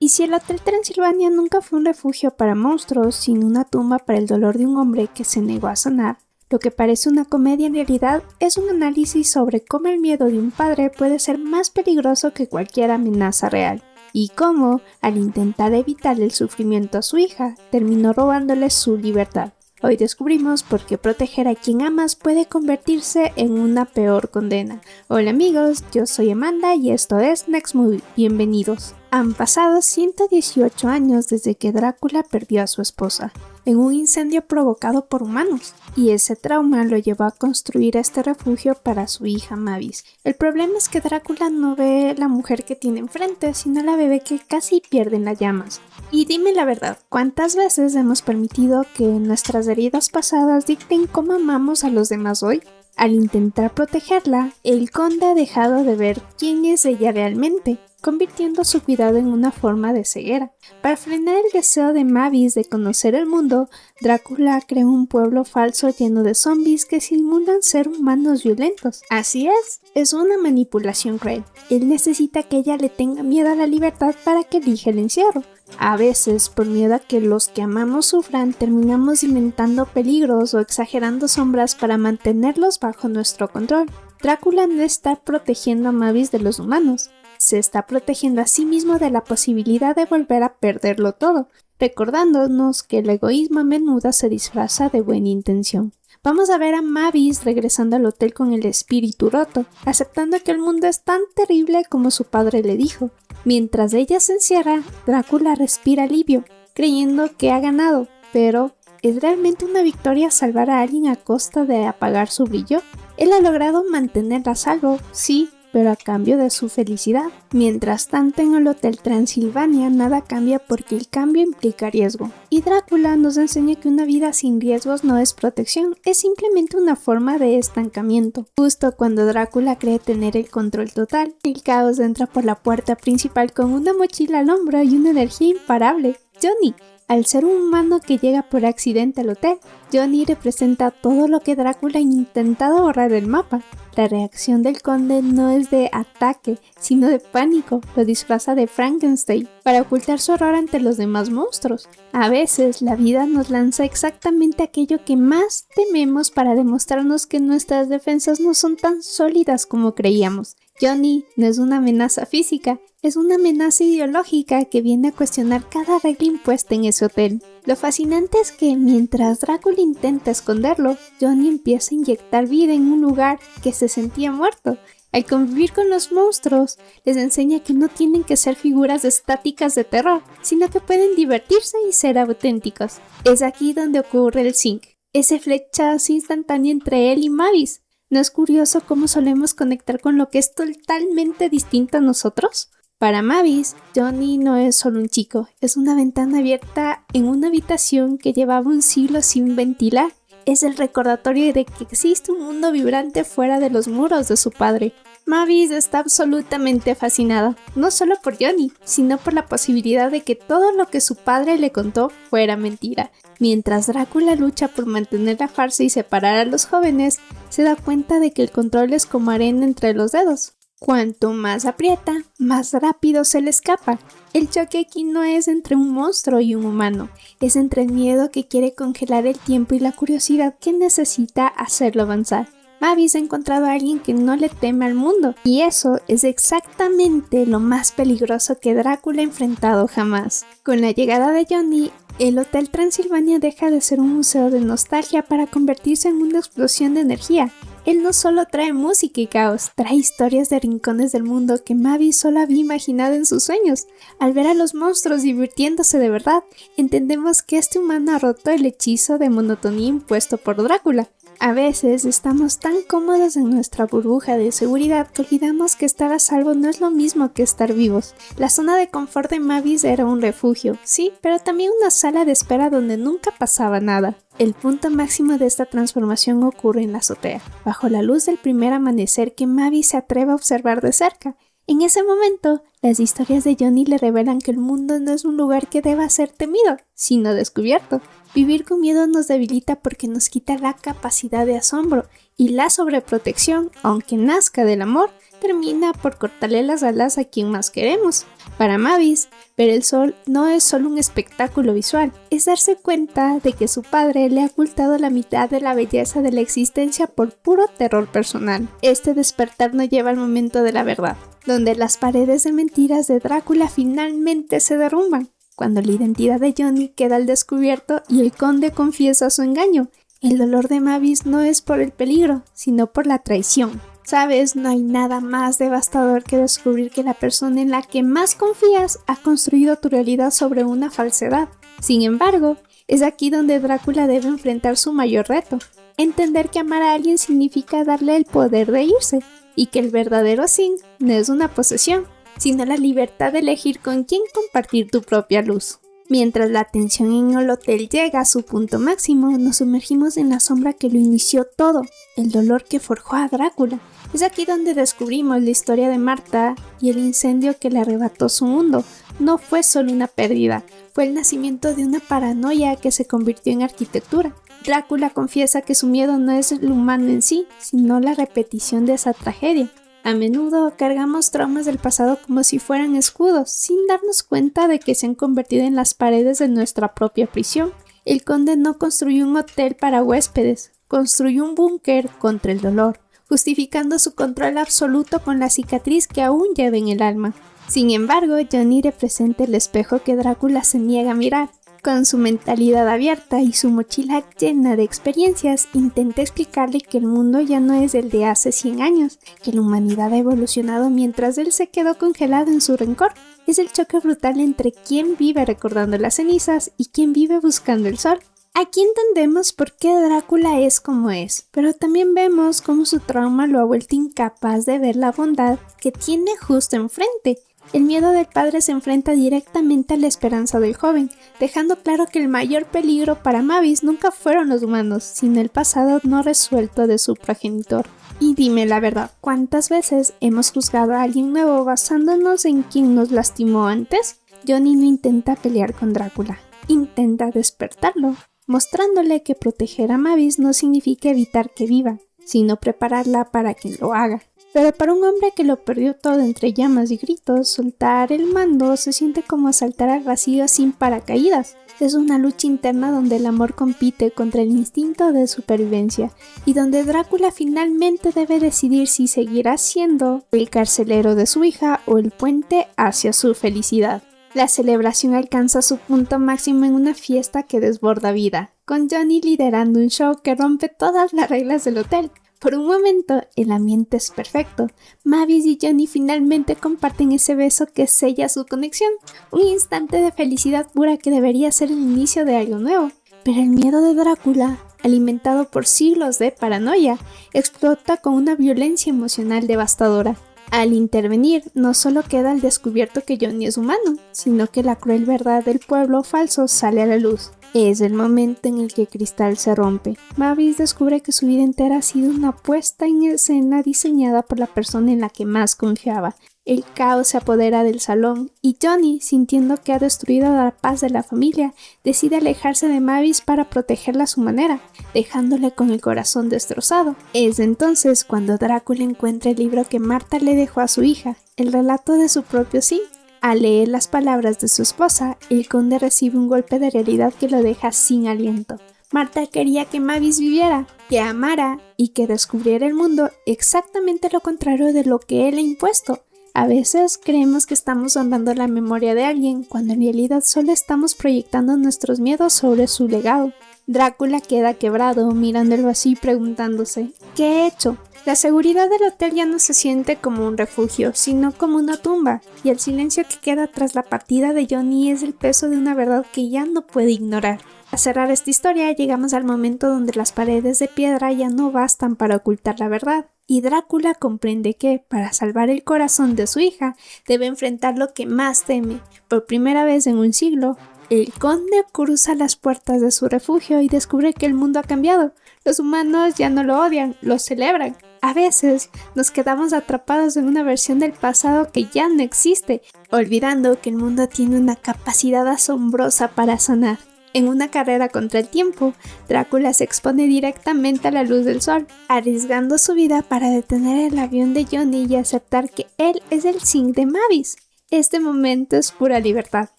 Y si el Hotel Transilvania nunca fue un refugio para monstruos, sino una tumba para el dolor de un hombre que se negó a sanar, lo que parece una comedia en realidad es un análisis sobre cómo el miedo de un padre puede ser más peligroso que cualquier amenaza real, y cómo, al intentar evitar el sufrimiento a su hija, terminó robándole su libertad. Hoy descubrimos por qué proteger a quien amas puede convertirse en una peor condena. Hola amigos, yo soy Amanda y esto es Next Movie. Bienvenidos. Han pasado 118 años desde que Drácula perdió a su esposa, en un incendio provocado por humanos, y ese trauma lo llevó a construir este refugio para su hija Mavis. El problema es que Drácula no ve la mujer que tiene enfrente, sino la bebé que casi pierde en las llamas. Y dime la verdad, ¿cuántas veces hemos permitido que nuestras heridas pasadas dicten cómo amamos a los demás hoy? Al intentar protegerla, el conde ha dejado de ver quién es ella realmente, convirtiendo su cuidado en una forma de ceguera. Para frenar el deseo de Mavis de conocer el mundo, Drácula creó un pueblo falso lleno de zombies que simulan ser humanos violentos. Así es una manipulación cruel. Él necesita que ella le tenga miedo a la libertad para que elija el encierro. A veces, por miedo a que los que amamos sufran, terminamos inventando peligros o exagerando sombras para mantenerlos bajo nuestro control. Drácula no está protegiendo a Mavis de los humanos, se está protegiendo a sí mismo de la posibilidad de volver a perderlo todo, recordándonos que el egoísmo a menudo se disfraza de buena intención. Vamos a ver a Mavis regresando al hotel con el espíritu roto, aceptando que el mundo es tan terrible como su padre le dijo. Mientras ella se encierra, Drácula respira alivio, creyendo que ha ganado, pero ¿es realmente una victoria salvar a alguien a costa de apagar su brillo? Él ha logrado mantenerla a salvo, sí, pero a cambio de su felicidad. Mientras tanto, en el Hotel Transilvania nada cambia porque el cambio implica riesgo. Y Drácula nos enseña que una vida sin riesgos no es protección, es simplemente una forma de estancamiento. Justo cuando Drácula cree tener el control total, el caos entra por la puerta principal con una mochila al hombro y una energía imparable. Johnny. Al ser un humano que llega por accidente al hotel, Johnny representa todo lo que Drácula ha intentado borrar del mapa. La reacción del conde no es de ataque, sino de pánico, lo disfraza de Frankenstein, para ocultar su horror ante los demás monstruos. A veces, la vida nos lanza exactamente aquello que más tememos para demostrarnos que nuestras defensas no son tan sólidas como creíamos. Johnny no es una amenaza física, es una amenaza ideológica que viene a cuestionar cada regla impuesta en ese hotel. Lo fascinante es que mientras Drácula intenta esconderlo, Johnny empieza a inyectar vida en un lugar que se sentía muerto. Al convivir con los monstruos, les enseña que no tienen que ser figuras estáticas de terror, sino que pueden divertirse y ser auténticos. Es aquí donde ocurre el sync, ese flechazo instantáneo entre él y Mavis. ¿No es curioso cómo solemos conectar con lo que es totalmente distinto a nosotros? Para Mavis, Johnny no es solo un chico, es una ventana abierta en una habitación que llevaba un siglo sin ventilar. Es el recordatorio de que existe un mundo vibrante fuera de los muros de su padre. Mavis está absolutamente fascinada, no solo por Johnny, sino por la posibilidad de que todo lo que su padre le contó fuera mentira. Mientras Drácula lucha por mantener la farsa y separar a los jóvenes, se da cuenta de que el control es como arena entre los dedos. Cuanto más aprieta, más rápido se le escapa. El choque aquí no es entre un monstruo y un humano, es entre el miedo que quiere congelar el tiempo y la curiosidad que necesita hacerlo avanzar. Mavis ha encontrado a alguien que no le teme al mundo, y eso es exactamente lo más peligroso que Drácula ha enfrentado jamás. Con la llegada de Johnny, el Hotel Transilvania deja de ser un museo de nostalgia para convertirse en una explosión de energía. Él no solo trae música y caos, trae historias de rincones del mundo que Mavis solo había imaginado en sus sueños. Al ver a los monstruos divirtiéndose de verdad, entendemos que este humano ha roto el hechizo de monotonía impuesto por Drácula. A veces estamos tan cómodos en nuestra burbuja de seguridad que olvidamos que estar a salvo no es lo mismo que estar vivos. La zona de confort de Mavis era un refugio, sí, pero también una sala de espera donde nunca pasaba nada. El punto máximo de esta transformación ocurre en la azotea, bajo la luz del primer amanecer que Mavis se atreve a observar de cerca. En ese momento, las historias de Johnny le revelan que el mundo no es un lugar que deba ser temido, sino descubierto. Vivir con miedo nos debilita porque nos quita la capacidad de asombro, y la sobreprotección, aunque nazca del amor, termina por cortarle las alas a quien más queremos. Para Mavis, ver el sol no es solo un espectáculo visual, es darse cuenta de que su padre le ha ocultado la mitad de la belleza de la existencia por puro terror personal. Este despertar nos lleva al momento de la verdad, donde las paredes de mentiras de Drácula finalmente se derrumban, cuando la identidad de Johnny queda al descubierto y el conde confiesa su engaño. El dolor de Mavis no es por el peligro, sino por la traición. Sabes, no hay nada más devastador que descubrir que la persona en la que más confías ha construido tu realidad sobre una falsedad. Sin embargo, es aquí donde Drácula debe enfrentar su mayor reto. Entender que amar a alguien significa darle el poder de irse, y que el verdadero sin no es una posesión, sino la libertad de elegir con quién compartir tu propia luz. Mientras la tensión en el hotel llega a su punto máximo, nos sumergimos en la sombra que lo inició todo, el dolor que forjó a Drácula. Es aquí donde descubrimos la historia de Marta y el incendio que le arrebató su mundo. No fue solo una pérdida, fue el nacimiento de una paranoia que se convirtió en arquitectura. Drácula confiesa que su miedo no es el humano en sí, sino la repetición de esa tragedia. A menudo cargamos traumas del pasado como si fueran escudos, sin darnos cuenta de que se han convertido en las paredes de nuestra propia prisión. El conde no construyó un hotel para huéspedes, construyó un búnker contra el dolor, justificando su control absoluto con la cicatriz que aún lleva en el alma. Sin embargo, Johnny representa el espejo que Drácula se niega a mirar. Con su mentalidad abierta y su mochila llena de experiencias, intenta explicarle que el mundo ya no es el de hace 100 años, que la humanidad ha evolucionado mientras él se quedó congelado en su rencor. Es el choque brutal entre quién vive recordando las cenizas y quién vive buscando el sol. Aquí entendemos por qué Drácula es como es, pero también vemos cómo su trauma lo ha vuelto incapaz de ver la bondad que tiene justo enfrente. El miedo del padre se enfrenta directamente a la esperanza del joven, dejando claro que el mayor peligro para Mavis nunca fueron los humanos, sino el pasado no resuelto de su progenitor. Y dime la verdad, ¿cuántas veces hemos juzgado a alguien nuevo basándonos en quien nos lastimó antes? Johnny no intenta pelear con Drácula, intenta despertarlo, mostrándole que proteger a Mavis no significa evitar que viva, sino prepararla para que lo haga. Pero para un hombre que lo perdió todo entre llamas y gritos, soltar el mando se siente como saltar al vacío sin paracaídas. Es una lucha interna donde el amor compite contra el instinto de supervivencia y donde Drácula finalmente debe decidir si seguirá siendo el carcelero de su hija o el puente hacia su felicidad. La celebración alcanza su punto máximo en una fiesta que desborda vida, con Johnny liderando un show que rompe todas las reglas del hotel. Por un momento, el ambiente es perfecto. Mavis y Johnny finalmente comparten ese beso que sella su conexión. Un instante de felicidad pura que debería ser el inicio de algo nuevo. Pero el miedo de Drácula, alimentado por siglos de paranoia, explota con una violencia emocional devastadora. Al intervenir, no solo queda al descubierto que Johnny es humano, sino que la cruel verdad del pueblo falso sale a la luz. Es el momento en el que el cristal se rompe. Mavis descubre que su vida entera ha sido una puesta en escena diseñada por la persona en la que más confiaba. El caos se apodera del salón y Johnny, sintiendo que ha destruido la paz de la familia, decide alejarse de Mavis para protegerla a su manera, dejándole con el corazón destrozado. Es entonces cuando Drácula encuentra el libro que Marta le dejó a su hija, el relato de su propio sí. Al leer las palabras de su esposa, el conde recibe un golpe de realidad que lo deja sin aliento. Marta quería que Mavis viviera, que amara y que descubriera el mundo exactamente lo contrario de lo que él ha impuesto. A veces creemos que estamos honrando la memoria de alguien, cuando en realidad solo estamos proyectando nuestros miedos sobre su legado. Drácula queda quebrado, mirando el vacío y preguntándose, ¿qué he hecho? La seguridad del hotel ya no se siente como un refugio, sino como una tumba, y el silencio que queda tras la partida de Johnny es el peso de una verdad que ya no puede ignorar. A cerrar esta historia, llegamos al momento donde las paredes de piedra ya no bastan para ocultar la verdad, y Drácula comprende que, para salvar el corazón de su hija, debe enfrentar lo que más teme. Por primera vez en un siglo, el conde cruza las puertas de su refugio y descubre que el mundo ha cambiado. Los humanos ya no lo odian, lo celebran. A veces nos quedamos atrapados en una versión del pasado que ya no existe, olvidando que el mundo tiene una capacidad asombrosa para sanar. En una carrera contra el tiempo, Drácula se expone directamente a la luz del sol, arriesgando su vida para detener el avión de Johnny y aceptar que él es el Zinc de Mavis. Este momento es pura libertad.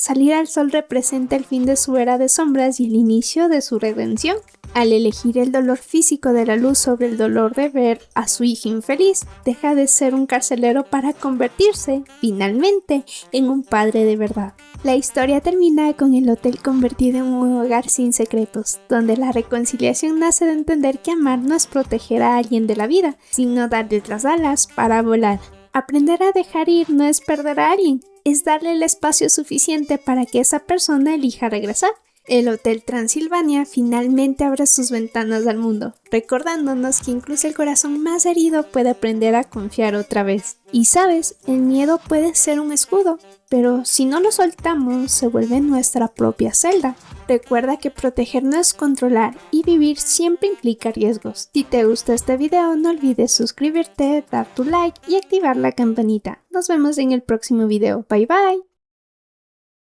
Salir al sol representa el fin de su era de sombras y el inicio de su redención. Al elegir el dolor físico de la luz sobre el dolor de ver a su hija infeliz, deja de ser un carcelero para convertirse, finalmente, en un padre de verdad. La historia termina con el hotel convertido en un hogar sin secretos, donde la reconciliación nace de entender que amar no es proteger a alguien de la vida, sino darle las alas para volar. Aprender a dejar ir no es perder a alguien, es darle el espacio suficiente para que esa persona elija regresar. El Hotel Transilvania finalmente abre sus ventanas al mundo, recordándonos que incluso el corazón más herido puede aprender a confiar otra vez. Y sabes, el miedo puede ser un escudo, pero si no lo soltamos, se vuelve nuestra propia celda. Recuerda que proteger no es controlar y vivir siempre implica riesgos. Si te gustó este video, no olvides suscribirte, dar tu like y activar la campanita. Nos vemos en el próximo video. Bye bye.